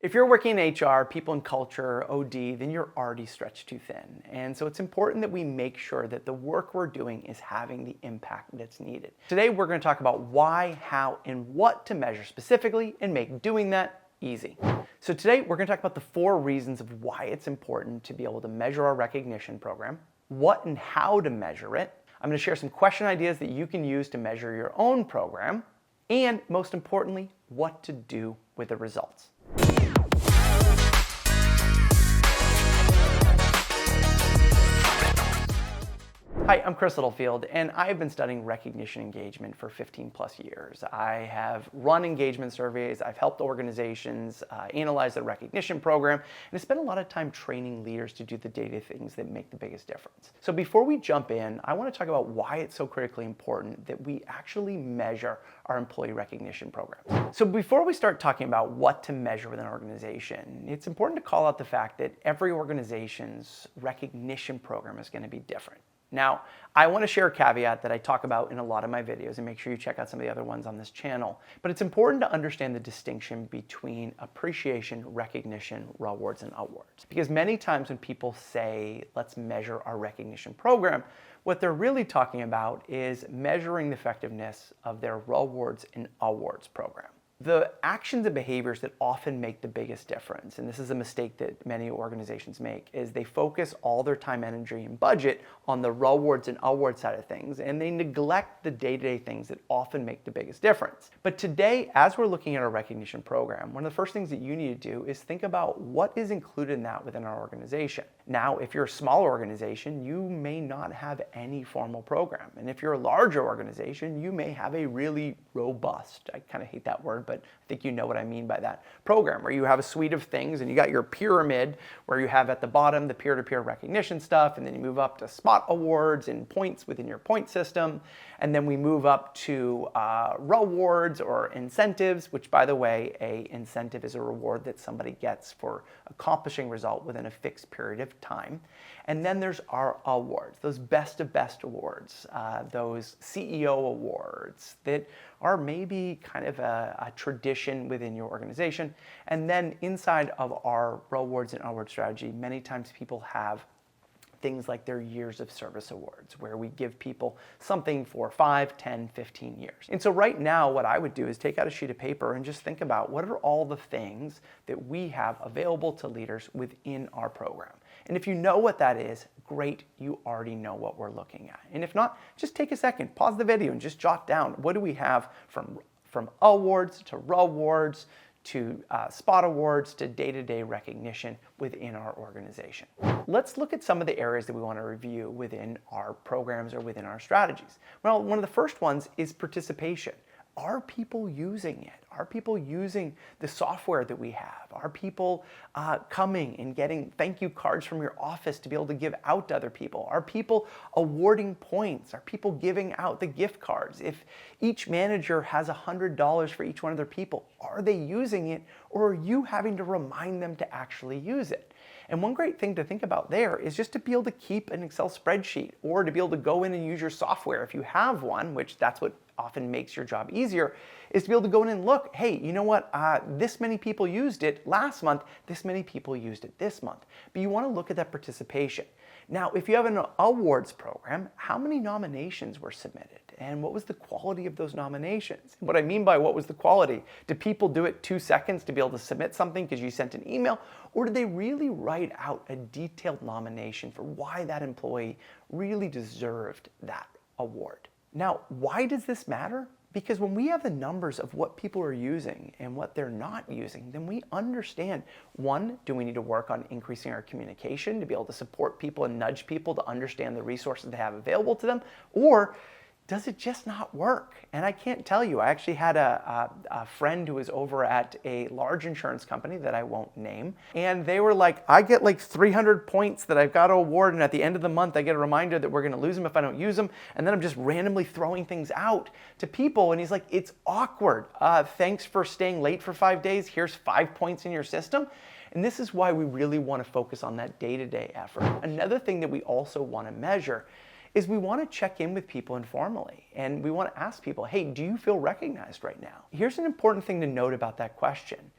If you're working in HR, people and culture, OD, then you're already stretched too thin. And so it's important that we make sure that the work we're doing is having the impact that's needed. Today, we're going to talk about why, how, and what to measure specifically and make doing that easy. So today, we're going to talk about the 4 reasons of why it's important to be able to measure our recognition program, what and how to measure it. I'm going to share some question ideas that you can use to measure your own program, and most importantly, what to do with the results. Hi, I'm Chris Littlefield, and I've been studying recognition engagement for 15 plus years. I have run engagement surveys, I've helped organizations analyze their recognition program, and I spent a lot of time training leaders to do the data things that make the biggest difference. So before we jump in, I want to talk about why it's so critically important that we actually measure our employee recognition programs. So before we start talking about what to measure within an organization, it's important to call out the fact that every organization's recognition program is going to be different. Now, I want to share a caveat that I talk about in a lot of my videos, and make sure you check out some of the other ones on this channel. But it's important to understand the distinction between appreciation, recognition, rewards, and awards. Because many times when people say, let's measure our recognition program, what they're really talking about is measuring the effectiveness of their rewards and awards program. The actions and behaviors that often make the biggest difference, and this is a mistake that many organizations make, is they focus all their time, energy, and budget on the rewards and awards side of things, and they neglect the day-to-day things that often make the biggest difference. But today, as we're looking at our recognition program, one of the first things that you need to do is think about what is included in that within our organization. Now, if you're a smaller organization, you may not have any formal program. And if you're a larger organization, you may have a really robust, I kind of hate that word, but I think you know what I mean by that, program where you have a suite of things and you got your pyramid where you have at the bottom the peer-to-peer recognition stuff, and then you move up to spot awards and points within your point system. And then we move up to rewards or incentives, which, by the way, a incentive is a reward that somebody gets for accomplishing result within a fixed period of time. And then there's our awards, those best of best awards, those CEO awards that are maybe kind of a tradition within your organization. And then inside of our rewards and award strategy, many times people have things like their years of service awards, where we give people something for 5, 10, 15 years. And so right now, what I would do is take out a sheet of paper and just think about what are all the things that we have available to leaders within our program. And if you know what that is, great, you already know what we're looking at. And if not, just take a second, pause the video and just jot down, what do we have from awards to rewards, to spot awards, to day-to-day recognition within our organization. Let's look at some of the areas that we want to review within our programs or within our strategies. Well, one of the first ones is participation. Are people using it? Are people using the software that we have? Are people coming and getting thank you cards from your office to be able to give out to other people? Are people awarding points? Are people giving out the gift cards? If each manager has $100 for each one of their people, are they using it, or are you having to remind them to actually use it? And one great thing to think about there is just to be able to keep an Excel spreadsheet, or to be able to go in and use your software if you have one, which that's what often makes your job easier, is to be able to go in and look, hey, you know what, this many people used it last month, this many people used it this month. But you want to look at that participation. Now, if you have an awards program, how many nominations were submitted? And what was the quality of those nominations? What I mean by what was the quality, did people do it 2 seconds to be able to submit something because you sent an email? Or did they really write out a detailed nomination for why that employee really deserved that award? Now, why does this matter? Because when we have the numbers of what people are using and what they're not using, then we understand, one, do we need to work on increasing our communication to be able to support people and nudge people to understand the resources they have available to them? Or does it just not work? And I can't tell you. I actually had a friend who was over at a large insurance company that I won't name, and they were like, I get like 300 points that I've got to award, and at the end of the month I get a reminder that we're going to lose them if I don't use them, and then I'm just randomly throwing things out to people, and he's like, it's awkward. Thanks for staying late for 5 days. Here's 5 points in your system. And this is why we really want to focus on that day-to-day effort. Another thing that we also want to measure is we want to check in with people informally, and we want to ask people, hey, do you feel recognized right now? Here's an important thing to note about that question.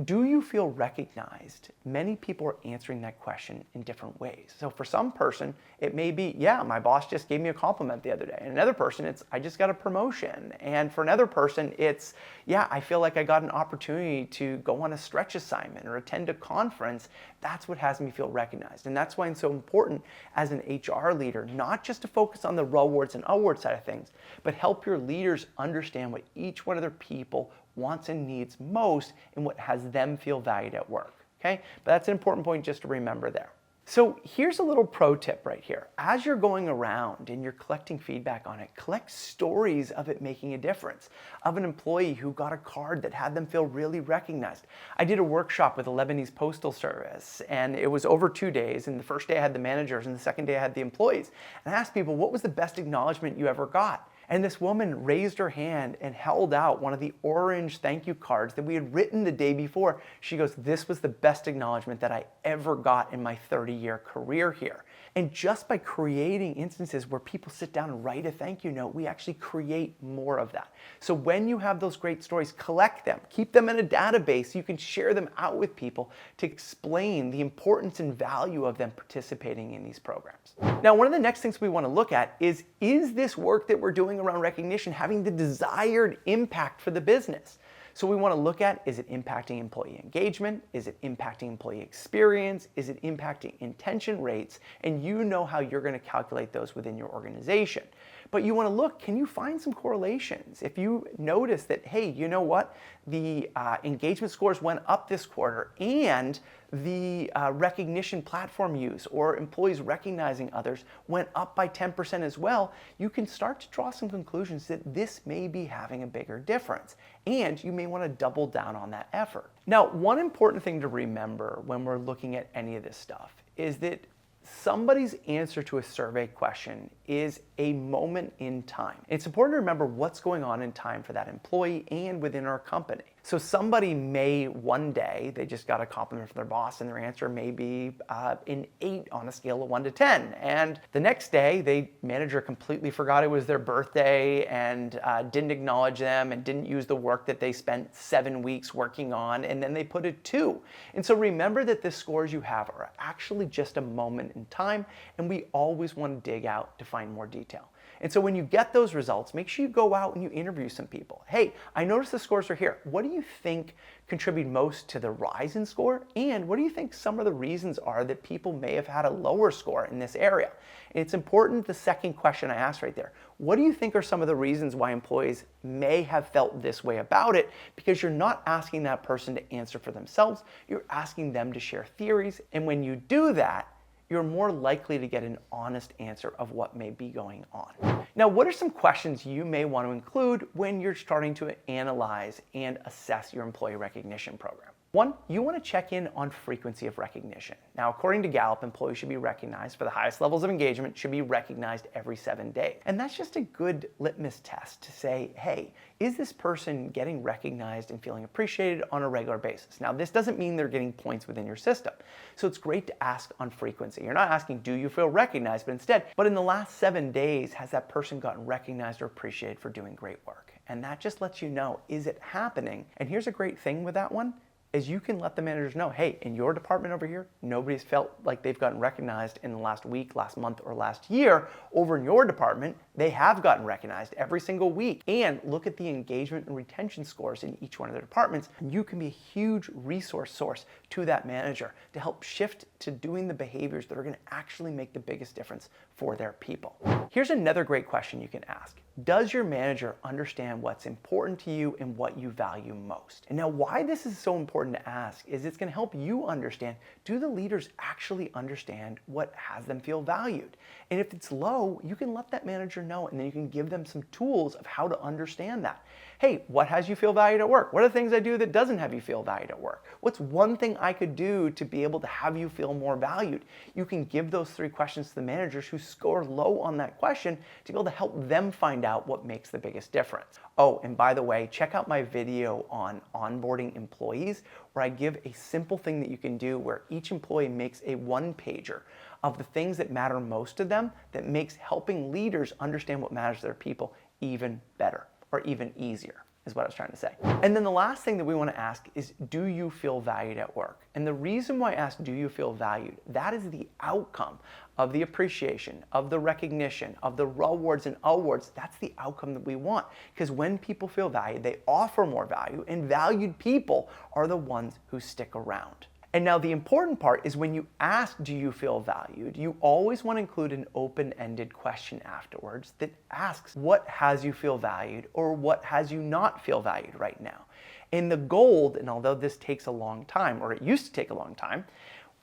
Do you feel recognized? Many people are answering that question in different ways. So for some person, it may be, yeah, my boss just gave me a compliment the other day. And another person, it's, I just got a promotion. And for another person, it's, yeah, I feel like I got an opportunity to go on a stretch assignment or attend a conference. That's what has me feel recognized. And that's why it's so important as an HR leader, not just to focus on the rewards and awards side of things, but help your leaders understand what each one of their people wants and needs most and what has them feel valued at work, okay? But that's an important point just to remember there. So here's a little pro tip right here. As you're going around and you're collecting feedback on it, collect stories of it making a difference, of an employee who got a card that had them feel really recognized. I did a workshop with the Lebanese Postal Service, and it was over 2 days, and the first day I had the managers, and the second day I had the employees. And I asked people, what was the best acknowledgement you ever got? And this woman raised her hand and held out one of the orange thank you cards that we had written the day before. She goes, this was the best acknowledgement that I ever got in my 30-year career here. And just by creating instances where people sit down and write a thank you note, we actually create more of that. So when you have those great stories, collect them, keep them in a database. You can share them out with people to explain the importance and value of them participating in these programs. Now, one of the next things we want to look at is this work that we're doing around recognition having the desired impact for the business? So we want to look at, is it impacting employee engagement? Is it impacting employee experience? Is it impacting intention rates? And you know how you're going to calculate those within your organization. But you want to look, can you find some correlations? If you notice that, hey, you know what? The engagement scores went up this quarter and the recognition platform use or employees recognizing others went up by 10% as well, you can start to draw some conclusions that this may be having a bigger difference. And you may want to double down on that effort. Now, one important thing to remember when we're looking at any of this stuff is that somebody's answer to a survey question is a moment in time. It's important to remember what's going on in time for that employee and within our company. So somebody may one day, they just got a compliment from their boss and their answer may be an 8 on a scale of 1 to 10. And the next day, the manager completely forgot it was their birthday and didn't acknowledge them and didn't use the work that they spent 7 weeks working on, and then they put a 2. And so remember that the scores you have are actually just a moment in time, and we always want to dig out to find more detail. And so when you get those results, make sure you go out and you interview some people. Hey, I noticed the scores are here. What do you think contributed most to the rise in score? And what do you think some of the reasons are that people may have had a lower score in this area? And it's important, the second question I asked right there. What do you think are some of the reasons why employees may have felt this way about it? Because you're not asking that person to answer for themselves. You're asking them to share theories. And when you do that, you're more likely to get an honest answer of what may be going on. Now, what are some questions you may want to include when you're starting to analyze and assess your employee recognition program? One, you want to check in on frequency of recognition. Now, according to Gallup, employees should be recognized for the highest levels of engagement, should be recognized every 7 days. And that's just a good litmus test to say, hey, is this person getting recognized and feeling appreciated on a regular basis? Now, this doesn't mean they're getting points within your system. So it's great to ask on frequency. You're not asking, do you feel recognized? But instead, in the last 7 days, has that person gotten recognized or appreciated for doing great work? And that just lets you know, is it happening? And here's a great thing with that one, is you can let the managers know, hey, in your department over here, nobody's felt like they've gotten recognized in the last week, last month, or last year. Over in your department, they have gotten recognized every single week. And look at the engagement and retention scores in each one of the departments. And you can be a huge resource source to that manager to help shift to doing the behaviors that are going to actually make the biggest difference for their people. Here's another great question you can ask. Does your manager understand what's important to you and what you value most? And now why this is so important to ask is it's going to help you understand, do the leaders actually understand what has them feel valued? And if it's low, you can let that manager know, and then you can give them some tools of how to understand that. Hey, what has you feel valued at work? What are the things I do that doesn't have you feel valued at work? What's one thing I could do to be able to have you feel more valued? You can give those 3 questions to the managers who score low on that question to be able to help them find out what makes the biggest difference. Oh, and by the way, check out my video on onboarding employees where I give a simple thing that you can do where each employee makes a 1-pager of the things that matter most to them that makes helping leaders understand what matters to their people even better or even easier. is what I was trying to say. And then the last thing that we want to ask is, do you feel valued at work? And the reason why I ask, do you feel valued? That is the outcome of the appreciation, of the recognition, of the rewards and awards. That's the outcome that we want. Because when people feel valued, they offer more value, and valued people are the ones who stick around. And now the important part is when you ask, do you feel valued, you always want to include an open-ended question afterwards that asks, what has you feel valued, or what has you not feel valued right now? And the gold, and although this takes a long time, or it used to take a long time,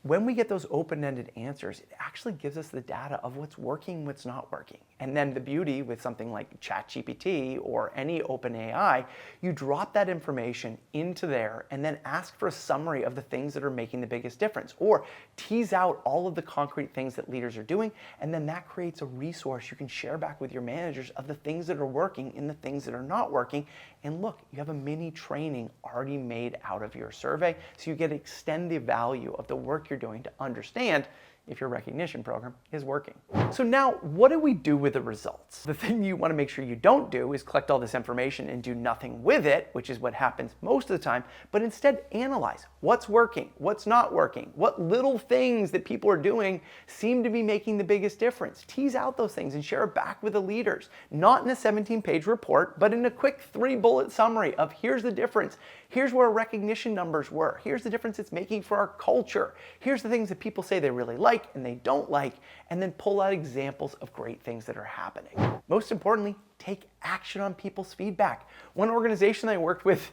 when we get those open-ended answers, it actually gives us the data of what's working, what's not working. And then the beauty with something like ChatGPT or any open AI, you drop that information into there and then ask for a summary of the things that are making the biggest difference, or tease out all of the concrete things that leaders are doing, and then that creates a resource you can share back with your managers of the things that are working and the things that are not working. And look, you have a mini training already made out of your survey, so you get to extend the value of the work you're doing to understand if your recognition program is working. So now, what do we do with the results? The thing you want to make sure you don't do is collect all this information and do nothing with it, which is what happens most of the time, but instead analyze what's working, what's not working, what little things that people are doing seem to be making the biggest difference. Tease out those things and share it back with the leaders, not in a 17-page report, but in a quick 3-bullet summary of here's the difference, here's where our recognition numbers were, here's the difference it's making for our culture, here's the things that people say they really like and they don't like, and then pull out examples of great things that are happening. Most importantly, take action on people's feedback. One organization I worked with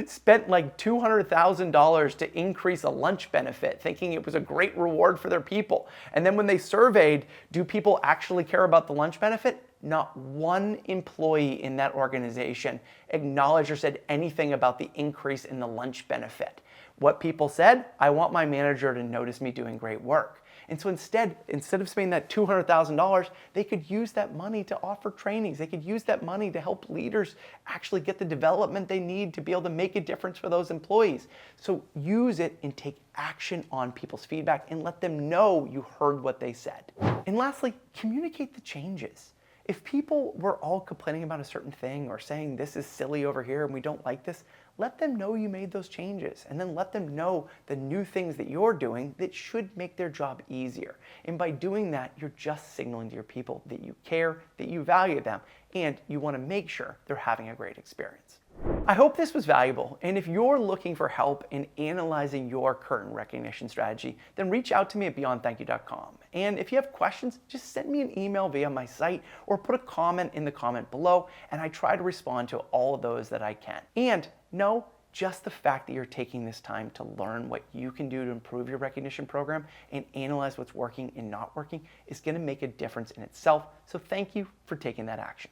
spent like $200,000 to increase a lunch benefit, thinking it was a great reward for their people. And then when they surveyed, do people actually care about the lunch benefit? Not one employee in that organization acknowledged or said anything about the increase in the lunch benefit. What people said, I want my manager to notice me doing great work. And so instead of spending that $200,000, they could use that money to offer trainings. They could use that money to help leaders actually get the development they need to be able to make a difference for those employees. So use it and take action on people's feedback and let them know you heard what they said. And lastly, communicate the changes. If people were all complaining about a certain thing or saying this is silly over here and we don't like this, let them know you made those changes, and then let them know the new things that you're doing that should make their job easier. And by doing that, you're just signaling to your people that you care, that you value them, and you want to make sure they're having a great experience. I hope this was valuable, and if you're looking for help in analyzing your current recognition strategy, then reach out to me at beyondthankyou.com. And if you have questions, just send me an email via my site or put a comment in the comment below, and I try to respond to all of those that I can. And no, just the fact that you're taking this time to learn what you can do to improve your recognition program and analyze what's working and not working is going to make a difference in itself. So thank you for taking that action.